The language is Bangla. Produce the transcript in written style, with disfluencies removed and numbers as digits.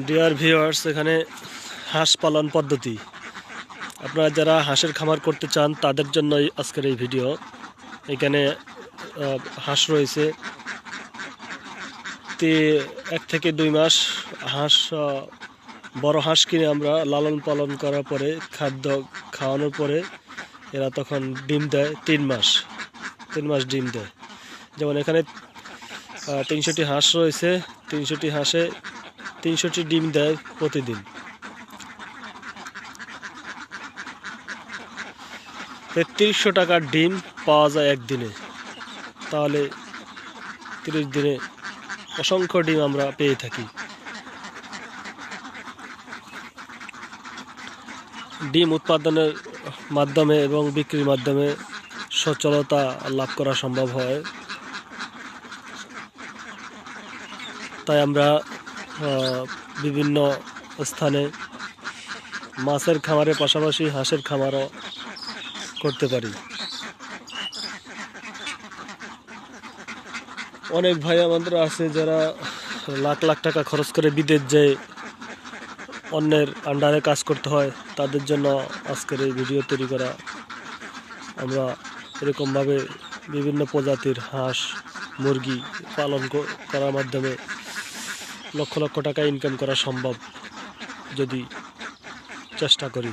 ডিয়ার ভিউয়ার্স, এখানে হাঁস পালন পদ্ধতি। আপনারা যারা হাঁসের খামার করতে চান তাদের জন্যই আজকের এই ভিডিও। এখানে হাঁস রয়েছে 1 থেকে 2 মাস হাঁস। বড় হাঁস কিনে আমরা লালন পালন করার পরে খাদ্য খাওয়ানোর পরে এরা তখন ডিম দেয় 3 মাস ডিম দেয়। যেমন এখানে 300টি হাঁস রয়েছে, 300টি হাঁসে 300টি ডিম দেয় প্রতিদিন। 3300 টাকার ডিম পাওয়া যায় একদিনে। তাহলে 30 দিনে অসংখ্য ডিম আমরা পেয়ে থাকি। ডিম উৎপাদনের মাধ্যমে এবং বিক্রির মাধ্যমে সচ্ছলতা লাভ করা সম্ভব হয়। তাই আমরা বিভিন্ন স্থানে মাছের খামারের পাশাপাশি হাঁসের খামারও করতে পারি। অনেক ভাই আমাদের আছে যারা লাখ লাখ টাকা খরচ করে বিদেশ যেয়ে অন্যের আন্ডারে কাজ করতে হয়। তাদের জন্য আজকের এই ভিডিও তৈরি করা। আমরা এরকমভাবে বিভিন্ন প্রজাতির হাঁস মুরগি পালন করার মাধ্যমে লক্ষ লক্ষ টাকা ইনকাম করা সম্ভব যদি চেষ্টা করি।